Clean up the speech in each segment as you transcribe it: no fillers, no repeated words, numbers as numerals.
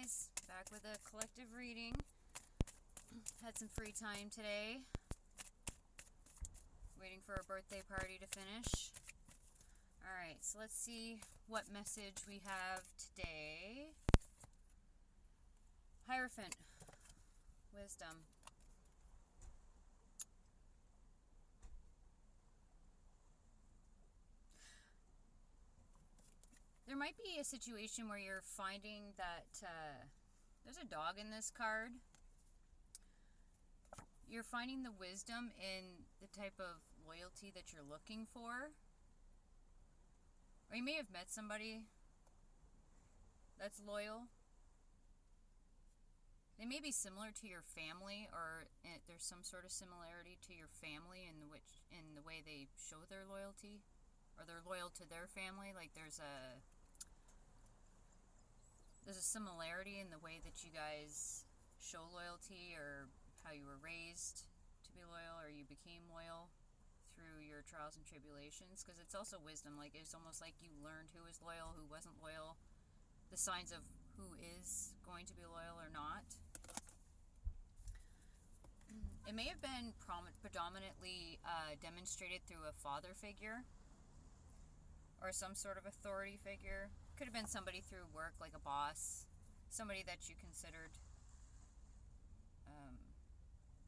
guys, back with a collective reading. Had some free time today. Waiting for a birthday party to finish. Alright, so let's see what message we have today. Hierophant. Wisdom. There might be a situation where you're finding that there's a dog in this card. You're finding the wisdom in the type of loyalty that you're looking for. Or you may have met somebody that's loyal. They may be similar to your family, or there's some sort of similarity to your family in the way they show their loyalty, or they're loyal to their family. Like there's a similarity in the way that you guys show loyalty, or how you were raised to be loyal, or you became loyal through your trials and tribulations. Because it's also wisdom. Like it's almost like you learned who is loyal, who wasn't loyal, the signs of who is going to be loyal or not. It may have been predominantly demonstrated through a father figure or some sort of authority figure. Could have been somebody through work, like a boss, somebody that you considered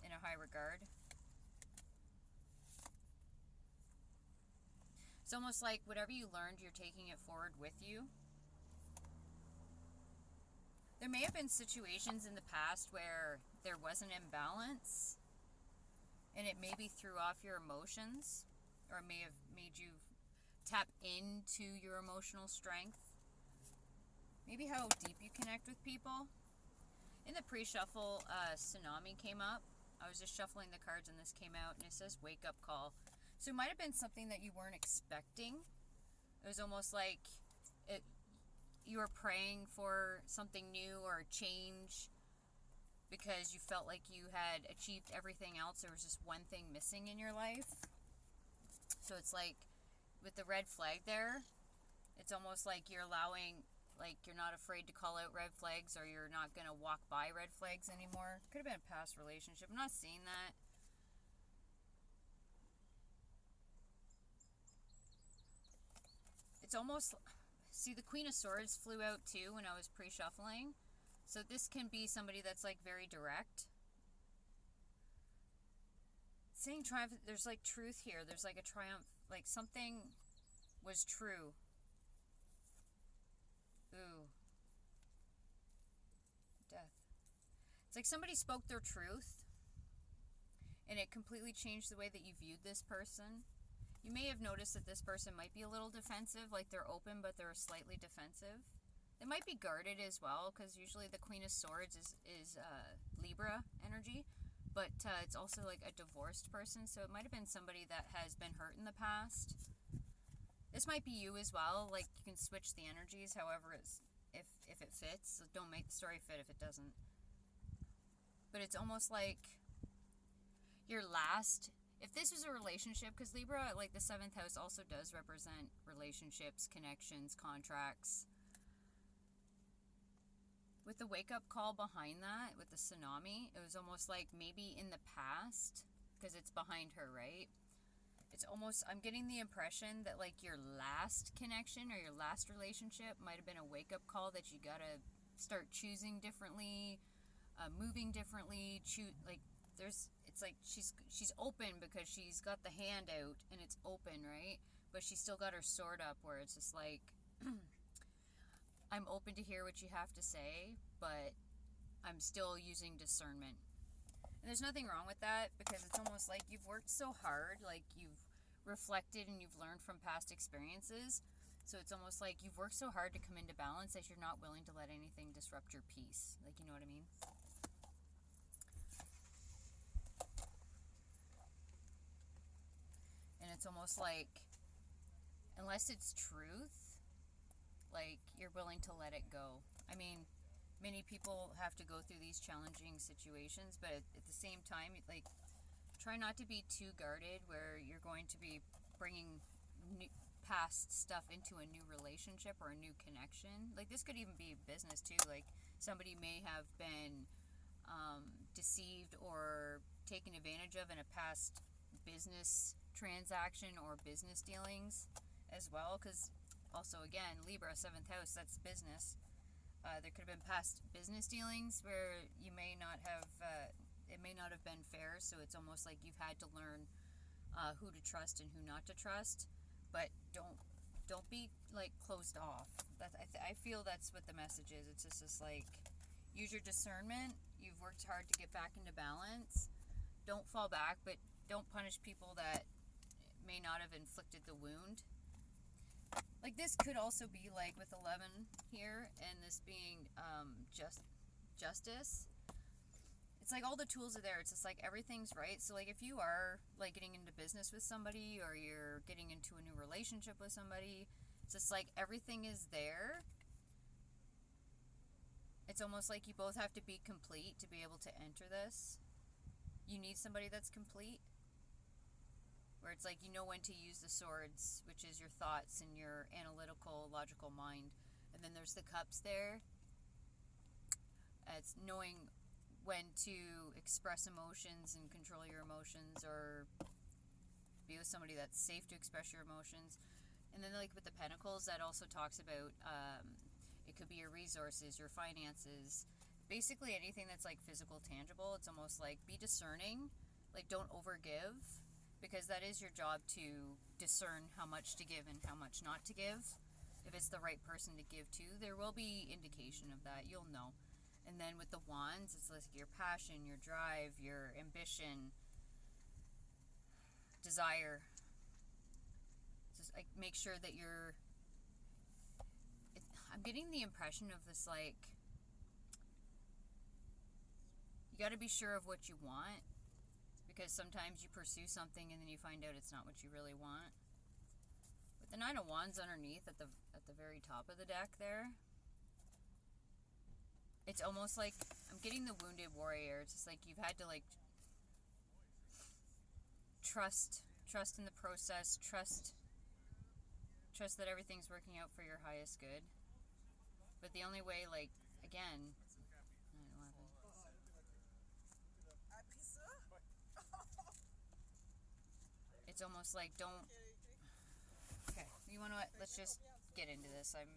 in a high regard. It's almost like whatever you learned, you're taking it forward with you. There may have been situations in the past where there was an imbalance, and it maybe threw off your emotions, or may have made you tap into your emotional strength. Maybe how deep you connect with people. In the pre-shuffle, Tsunami came up. I was just shuffling the cards and this came out, and it says wake up call. So it might have been something that you weren't expecting. It was almost like you were praying for something new or a change because you felt like you had achieved everything else. There was just one thing missing in your life. So it's like with the red flag there, it's almost like you're allowing, like you're not afraid to call out red flags, or you're not going to walk by red flags anymore. Could have been a past relationship. I'm not seeing that. It's almost, see, the Queen of Swords flew out too when I was pre-shuffling. So this can be somebody that's like very direct. Saying triumph, there's like truth here. There's like a triumph, like something was true. Ooh. Death. It's like somebody spoke their truth, and it completely changed the way that you viewed this person. You may have noticed that this person might be a little defensive, like they're open, but they're slightly defensive. They might be guarded as well, because usually the Queen of Swords is Libra energy, but it's also like a divorced person, so it might have been somebody that has been hurt in the past. This might be you as well. Like you can switch the energies, however it's if it fits. So don't make the story fit if it doesn't. But it's almost like your last. If this was a relationship, because Libra, like the 7th house, also does represent relationships, connections, contracts. With the wake-up call behind that, with the Tsunami, it was almost like maybe in the past, because it's behind her, right? It's almost, I'm getting the impression that like your last connection or your last relationship might have been a wake-up call that you gotta start choosing differently, moving differently, it's like she's open because she's got the hand out and it's open, right? But she's still got her sword up, where it's just like, I'm open to hear what you have to say, but I'm still using discernment. And there's nothing wrong with that, because it's almost like you've worked so hard, like you've reflected and you've learned from past experiences. So it's almost like you've worked so hard to come into balance that you're not willing to let anything disrupt your peace. Like, you know what I mean? And it's almost like, unless it's truth, like you're willing to let it go. I mean, many people have to go through these challenging situations, but at the same time, like, try not to be too guarded where you're going to be bringing past stuff into a new relationship or a new connection. Like, this could even be business too. Like, somebody may have been deceived or taken advantage of in a past business transaction or business dealings as well. Because also, again, Libra, 7th house, that's business. There could have been past business dealings where you may not have, it may not have been fair, so it's almost like you've had to learn who to trust and who not to trust. But don't be like closed off. I feel that's what the message is. It's just like, use your discernment. You've worked hard to get back into balance. Don't fall back, but don't punish people that may not have inflicted the wound. Like, this could also be like with 11 here, and this being justice. It's like all the tools are there. It's just like everything's right. So like, if you are like getting into business with somebody, or you're getting into a new relationship with somebody, it's just like everything is there. It's almost like you both have to be complete to be able to enter this. You need somebody that's complete, where it's like, you know when to use the swords, which is your thoughts and your analytical, logical mind. And then there's the cups there. It's knowing when to express emotions and control your emotions, or be with somebody that's safe to express your emotions. And then like with the pentacles, that also talks about it could be your resources, your finances, basically anything that's like physical, tangible. It's almost like, be discerning. Like, don't overgive, because that is your job, to discern how much to give and how much not to give. If it's the right person to give to, there will be indication of that. You'll know. And then with the wands, it's like your passion, your drive, your ambition, desire. Just like, make sure that you're... I'm getting the impression of this, like, you got to be sure of what you want, because sometimes you pursue something and then you find out it's not what you really want. With the 9 of Wands underneath at the very top of the deck there, it's almost like I'm getting the wounded warrior. It's just like you've had to like trust in the process, trust that everything's working out for your highest good. But the only way, like, again, 9/11. It's almost like, don't. Okay, you know what? Let's just get into this. I'm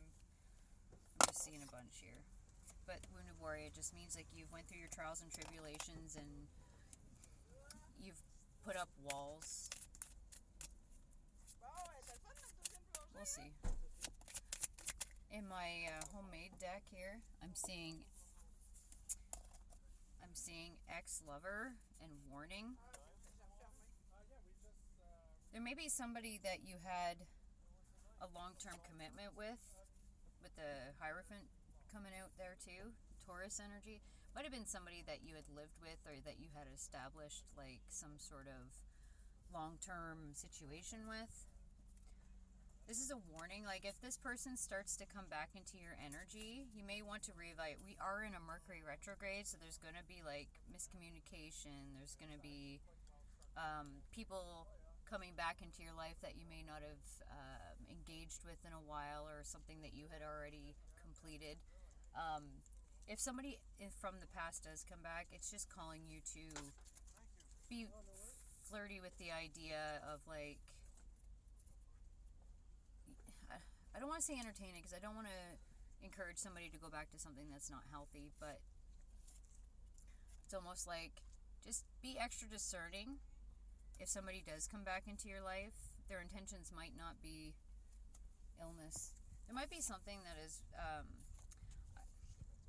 just seeing a bunch here. But wounded warrior just means like you've went through your trials and tribulations, and you've put up walls. We'll see. In my homemade deck here, I'm seeing ex-lover and warning. There may be somebody that you had a long-term commitment with the Hierophant coming out there too. Taurus energy. Might have been somebody that you had lived with, or that you had established like some sort of long-term situation with. This is a warning. Like, if this person starts to come back into your energy, you may want to reevaluate. We are in a Mercury retrograde, so there's going to be like miscommunication. There's going to be people coming back into your life that you may not have engaged with in a while, or something that you had already completed. If somebody from the past does come back, it's just calling you to be flirty with the idea of like, I don't want to say entertaining, because I don't want to encourage somebody to go back to something that's not healthy, but it's almost like, just be extra discerning. If somebody does come back into your life, their intentions might not be illness. There might be something that is,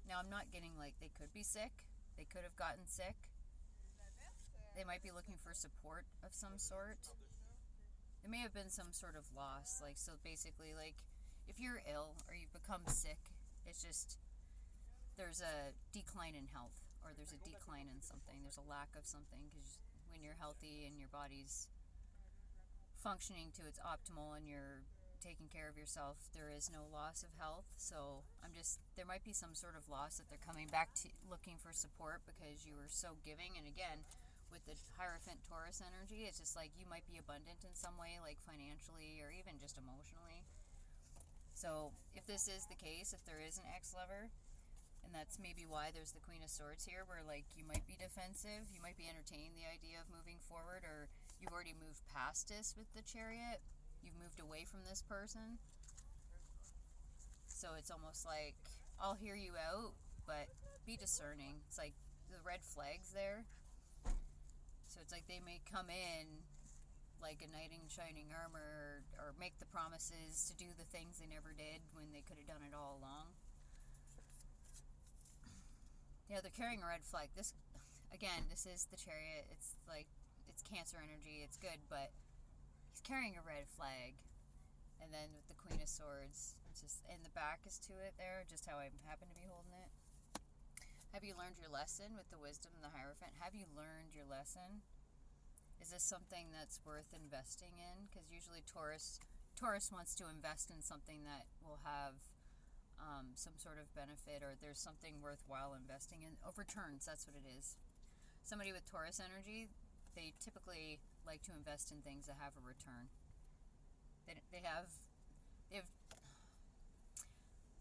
now I'm not getting like, they could be sick. They could have gotten sick. They might be looking for support of some sort. There may have been some sort of loss. Like, so basically, like, if you're ill or you've become sick, it's just, there's a decline in health, or there's a decline in something. There's a lack of something, because when you're healthy and your body's functioning to its optimal and you're taking care of yourself, there is no loss of health. So there might be some sort of loss that they're coming back to, looking for support, because you were so giving. And again, with the Hierophant Taurus energy, it's just like you might be abundant in some way, like financially or even just emotionally. So if this is the case, if there is an ex-lover, and that's maybe why there's the Queen of Swords here, where like you might be defensive, you might be entertaining the idea of moving forward, or you've already moved past this with the Chariot. You've moved away from this person. So it's almost like, I'll hear you out, but be discerning. It's like the red flags there. So it's like they may come in like a knight in shining armor, or make the promises to do the things they never did when they could have done it all along. Yeah, they're carrying a red flag. This, again, this is the Chariot. It's like, it's Cancer energy. It's good, but he's carrying a red flag. And then with the Queen of Swords, it's just, and the back is to it there, just how I happen to be holding it. Have you learned your lesson with the Wisdom and the Hierophant? Have you learned your lesson? Is this something that's worth investing in? Because usually Taurus wants to invest in something that will have some sort of benefit, or there's something worthwhile investing in. Oh, returns, that's what it is. Somebody with Taurus energy, they typically like to invest in things that have a return.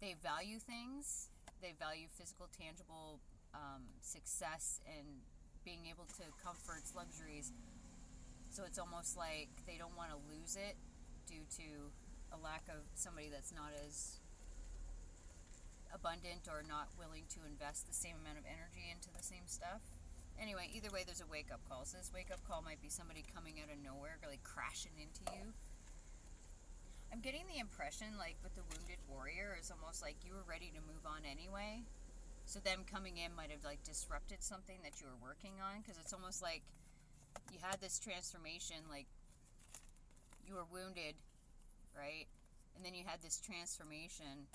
They value things. They value physical, tangible success and being able to comforts, luxuries. So it's almost like they don't want to lose it due to a lack of somebody that's not as abundant or not willing to invest the same amount of energy into the same stuff. Anyway, either way, there's a wake-up call. So this wake-up call might be somebody coming out of nowhere, like crashing into you. I'm getting the impression, like with the Wounded Warrior, it's almost like you were ready to move on anyway. So them coming in might have like disrupted something that you were working on, because it's almost like you had this transformation, like you were wounded, right? And then you had this transformation,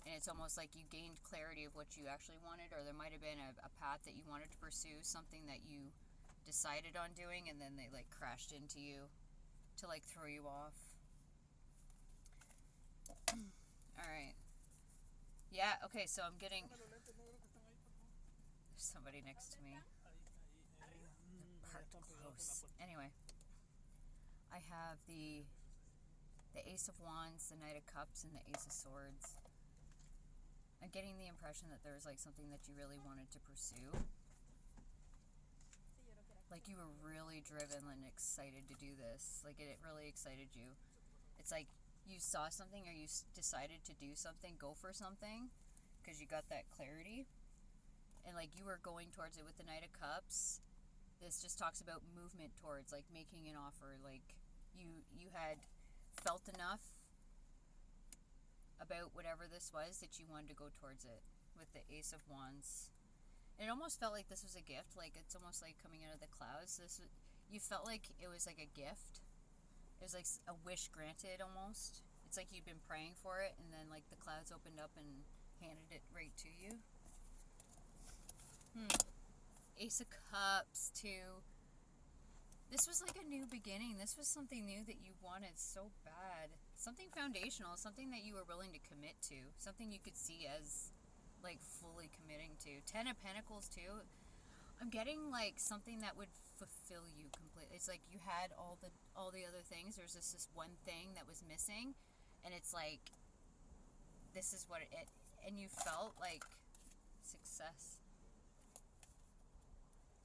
and it's almost like you gained clarity of what you actually wanted, or there might have been a path that you wanted to pursue, something that you decided on doing, and then they like crashed into you to like throw you off. Alright. Yeah, okay, so I'm getting... There's somebody next to me. They're parked close. Anyway. I have the Ace of Wands, the Knight of Cups, and the Ace of Swords. I'm getting the impression that there's like something that you really wanted to pursue. Like you were really driven and excited to do this. Like it really excited you. It's like you saw something, or you decided to do something, go for something, because you got that clarity. And like you were going towards it with the Knight of Cups. This just talks about movement towards, like making an offer. Like you had felt enough about whatever this was that you wanted to go towards it with the Ace of Wands. And it almost felt like this was a gift, like it's almost like coming out of the clouds. You felt like it was like a gift. It was like a wish granted almost. It's like you'd been praying for it, and then like the clouds opened up and handed it right to you. Ace of Cups too. This was like a new beginning. This was something new that you wanted so bad. Something foundational, something that you were willing to commit to. Something you could see as like fully committing to. 10 of Pentacles too. I'm getting like something that would fulfill you completely. It's like you had all the other things. There's this one thing that was missing, and it's like this is what it and you felt like success.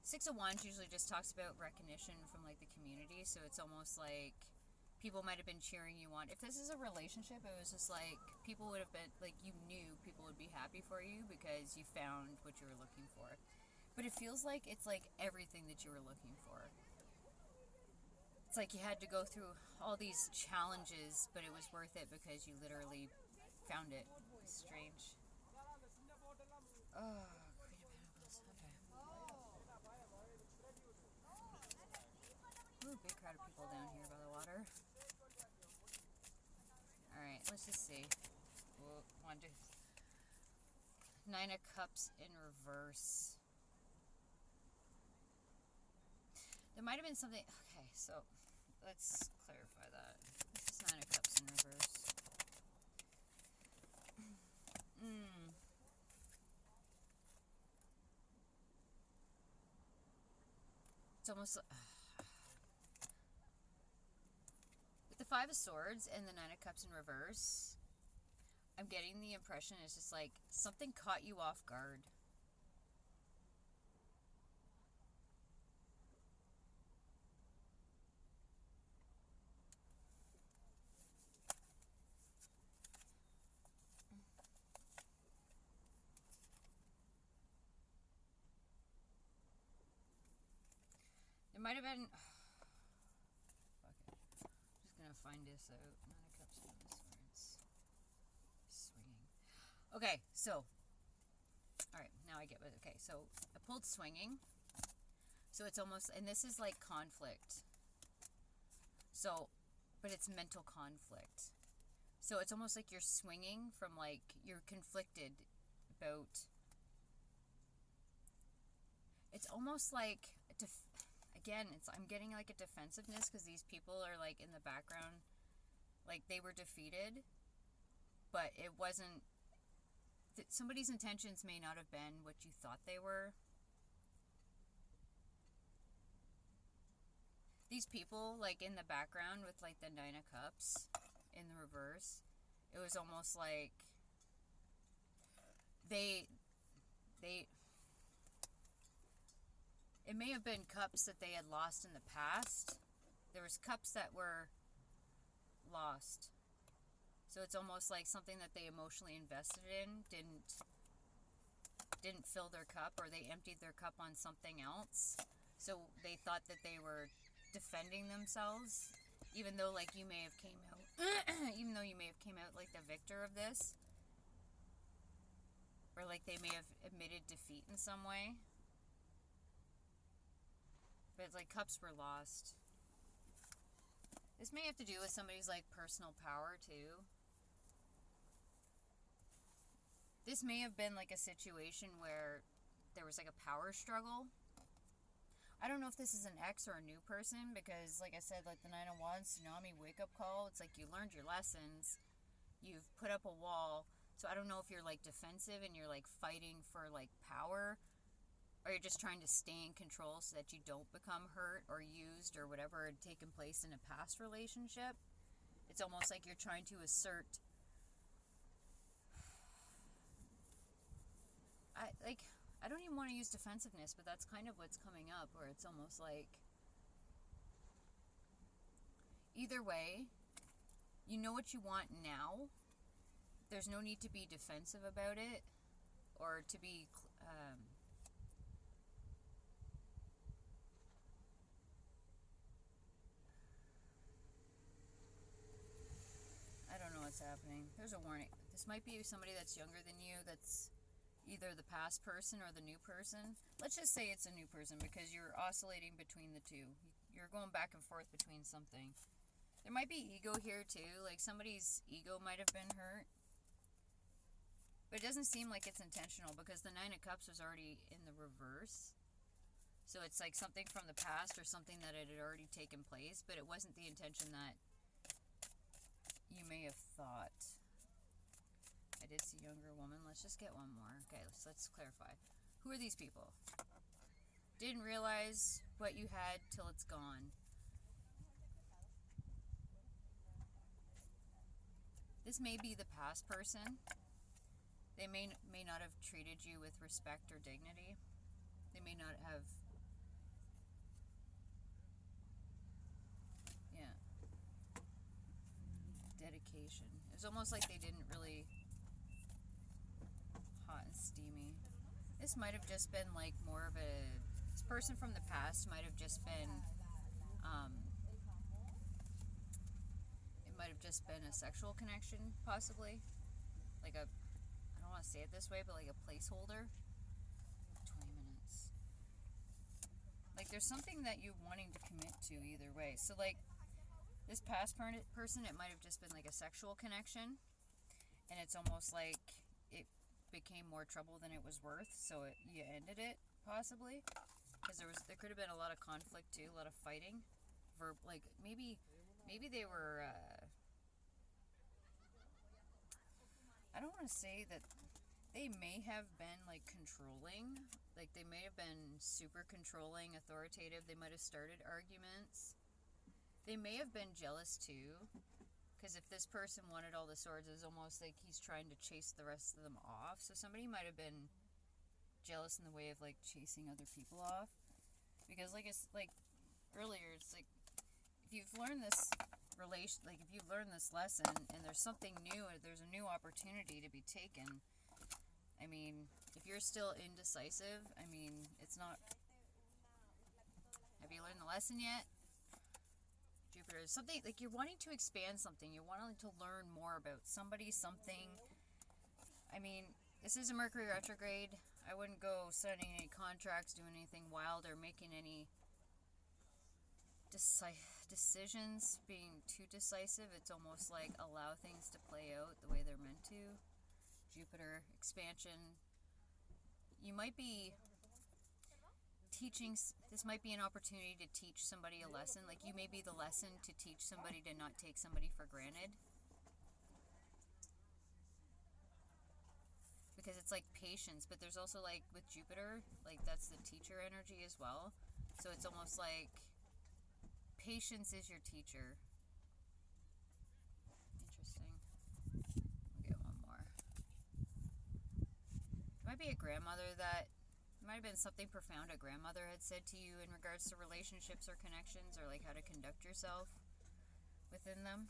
Six of Wands usually just talks about recognition from like the community, so it's almost like people might have been cheering you on. If this is a relationship, it was just like people would have been like, you knew people would be happy for you because you found what you were looking for. But it feels like it's like everything that you were looking for. It's like you had to go through all these challenges, but it was worth it because you literally found it. It's strange. Oh, ooh, big crowd of people down here by the water. Alright, let's just see. Ooh, Nine of Cups in reverse. There might have been something... Okay, so let's clarify that. This is Nine of Cups in reverse. it's almost with the Five of Swords and the Nine of Cups in reverse. I'm getting the impression it's just like something caught you off guard. It might have been. Fuck it. I'm just gonna find this out. Nine of Cups and Swords. Swinging. Okay, so. Alright, now I get what. Okay, so I pulled swinging. So it's almost. And this is like conflict. So. But it's mental conflict. So it's almost like you're swinging from like. You're conflicted about. It's almost like. Again, I'm getting like a defensiveness because these people are like in the background, like they were defeated, but it wasn't. Somebody's intentions may not have been what you thought they were. These people, like in the background with like the Nine of Cups in the reverse, it was almost like they. It may have been cups that they had lost in the past. There was cups that were lost. So it's almost like something that they emotionally invested in didn't fill their cup, or they emptied their cup on something else. So they thought that they were defending themselves, even though like you may have came out even though you may have came out like the victor of this. Or like they may have admitted defeat in some way. But it's like cups were lost. This may have to do with somebody's like personal power too. This may have been like a situation where there was like a power struggle. I don't know if this is an ex or a new person, because like I said, like the Nine of Wands, tsunami, wake up call. It's like you learned your lessons. You've put up a wall. So I don't know if you're like defensive and you're like fighting for like power, or you're just trying to stay in control so that you don't become hurt or used or whatever had taken place in a past relationship. It's almost like you're trying to assert. I don't even want to use defensiveness, but that's kind of what's coming up, where it's almost like either way, you know what you want now. There's no need to be defensive about it, or to be I don't know what's happening. There's a warning. This might be somebody that's younger than you, that's either the past person or the new person. Let's just say it's a new person, because you're oscillating between the two. You're going back and forth between something. There might be ego here too, like somebody's ego might have been hurt. But it doesn't seem like it's intentional, because the Nine of Cups was already in the reverse. So it's like something from the past, or something that had already taken place, but it wasn't the intention that you may have thought. I did see younger woman. Let's just get one more. Okay, let's clarify. Who are these people? Didn't realize what you had till it's gone. This may be the past person. They may not have treated you with respect or dignity. They may not have. Yeah. Dedication. It was almost like they didn't really. Hot and steamy. This might have just been like more of a. This person from the past might have just been. It might have just been a sexual connection, possibly. Like a. I don't want to say it this way, but like a placeholder. 20 minutes. Like there's something that you're wanting to commit to either way. So like this past person, it might have just been like a sexual connection, and it's almost like it became more trouble than it was worth, so you ended it, possibly, because there could have been a lot of conflict too, a lot of fighting, like maybe they were I don't want to say that they may have been like controlling. Like they may have been super controlling, authoritative. They might have started arguments. They may have been jealous too. Because if this person wanted all the swords, it's almost like he's trying to chase the rest of them off. So somebody might have been jealous in the way of like chasing other people off. Because like it's like earlier, it's like if you've learned this if you've learned this lesson and there's something new, or there's a new opportunity to be taken. I mean, if you're still indecisive, I mean, it's not. Have you learned the lesson yet? Jupiter, something like you're wanting to expand something, you're wanting to learn more about somebody, something. I mean, this is a Mercury retrograde. I wouldn't go signing any contracts, doing anything wild, or making any decisions, being too decisive. It's almost like allow things to play out the way they're meant to. Jupiter, expansion. You might be teaching, this might be an opportunity to teach somebody a lesson. Like you may be the lesson to teach somebody to not take somebody for granted. Because it's like patience, but there's also like with Jupiter, like that's the teacher energy as well. So it's almost like patience is your teacher. Interesting. We'll get one more. It might be a grandmother that might have been something profound a grandmother had said to you in regards to relationships or connections, or like how to conduct yourself within them.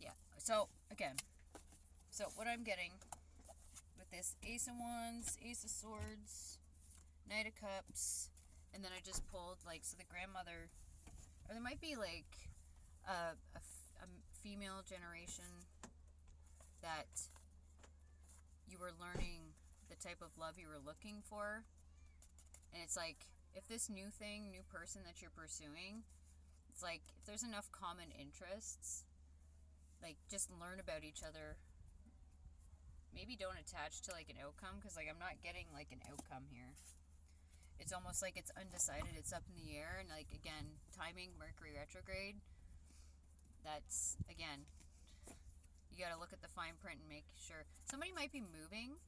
Yeah, so again, so what I'm getting with this Ace of Wands, Ace of Swords, Knight of Cups, and then I just pulled like, so the grandmother, or there might be like a female generation that you were learning the type of love you were looking for. And it's like, if this new thing, new person that you're pursuing, it's like, if there's enough common interests, like, just learn about each other. Maybe don't attach to, like, an outcome, because, like, I'm not getting, like, an outcome here. It's almost like it's undecided, it's up in the air, and, like, again, timing, Mercury retrograde, that's, again, you gotta look at the fine print and make sure. Somebody might be moving.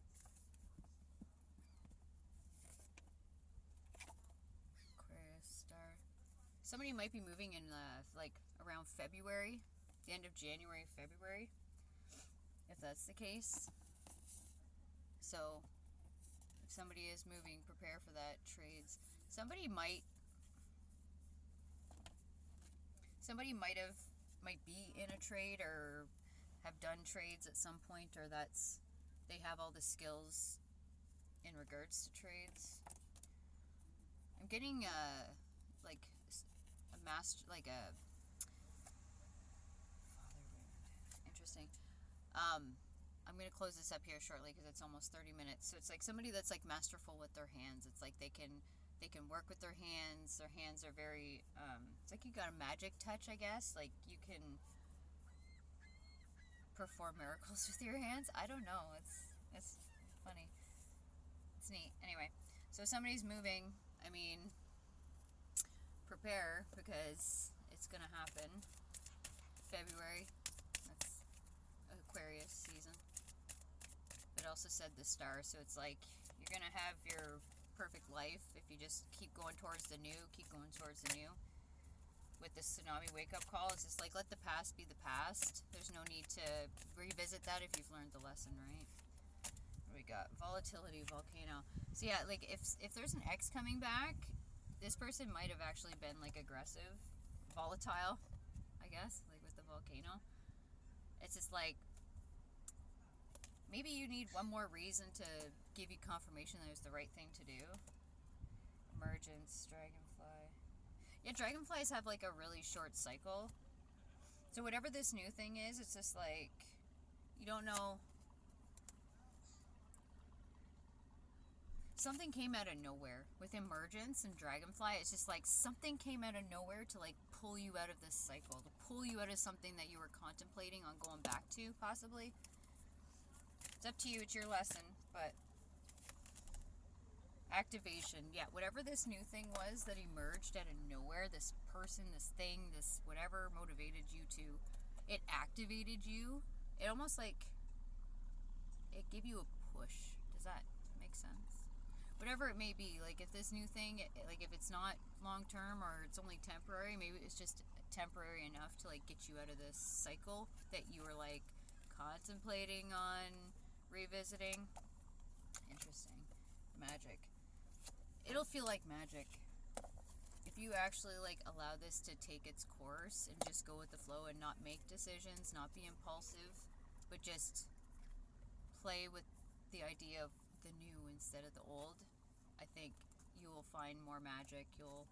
Aquarius star. Somebody might be moving in, like, around February, the end of January, February, if that's the case. So, if somebody is moving, prepare for that. Trades. Somebody might be in a trade or have done trades at some point, or they have all the skills in regards to trades. I'm getting like a master, like a interesting. I'm gonna close this up here shortly because it's almost 30 minutes. So it's like somebody that's like masterful with their hands. It's like they can work with their hands. Their hands are very it's like you got a magic touch, I guess. Like you can perform miracles with your hands. I don't know. It's funny. It's neat. Anyway, so somebody's moving. I mean, prepare because it's gonna happen. February. That's Aquarius season. But it also said the star, so it's like you're gonna have your perfect life if you just keep going towards the new, keep going towards the new. With this tsunami wake-up call, it's just like, let the past be the past. There's no need to revisit that if you've learned the lesson, right? What do we got? Volatility, volcano. So yeah, like, if there's an ex coming back, this person might have actually been, like, aggressive. Volatile, I guess, like with the volcano. It's just like, maybe you need one more reason to give you confirmation that it was the right thing to do. Emergence, dragonfly. Yeah, dragonflies have like a really short cycle. So whatever this new thing is, it's just like, you don't know. Something came out of nowhere. With emergence and dragonfly, it's just like something came out of nowhere to like pull you out of this cycle. To pull you out of something that you were contemplating on going back to, possibly. It's up to you, it's your lesson, but Activation. Yeah, whatever this new thing was that emerged out of nowhere, this person, this thing, this whatever motivated you to, it activated you. It almost like it gave you a push. Does that make sense? Whatever it may be, like if this new thing, like if it's not long term or it's only temporary, maybe it's just temporary enough to like get you out of this cycle that you were like contemplating on revisiting. Interesting. Magic. It'll feel like magic if you actually like allow this to take its course and just go with the flow and not make decisions, not be impulsive, but just play with the idea of the new instead of the old. I think you will find more magic. You'll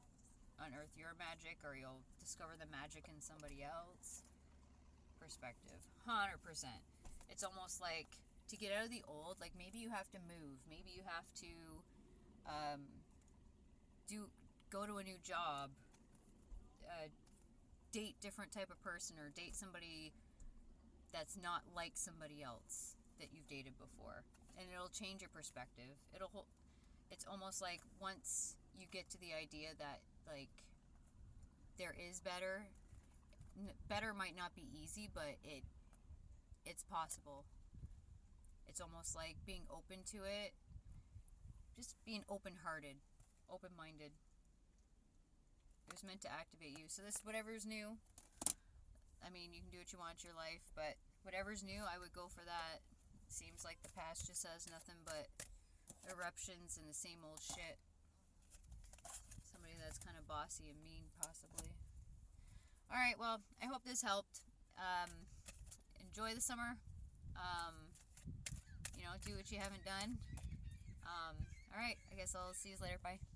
unearth your magic, or you'll discover the magic in somebody else. Perspective. 100%. It's almost like to get out of the old, like maybe you have to move. Maybe you have to um, go to a new job, date different type of person, or date somebody that's not like somebody else that you've dated before, and it'll change your perspective. It's almost like once you get to the idea that like there is better. Better might not be easy, but it's possible. It's almost like being open to it, just being open-hearted, open-minded. It was meant to activate you. So this, whatever's new, I mean, you can do what you want in your life, but whatever's new, I would go for that. Seems like the past just has nothing but eruptions and the same old shit. Somebody that's kind of bossy and mean, possibly. Alright, well, I hope this helped. Enjoy the summer. Do what you haven't done. Alright, I guess I'll see you later. Bye.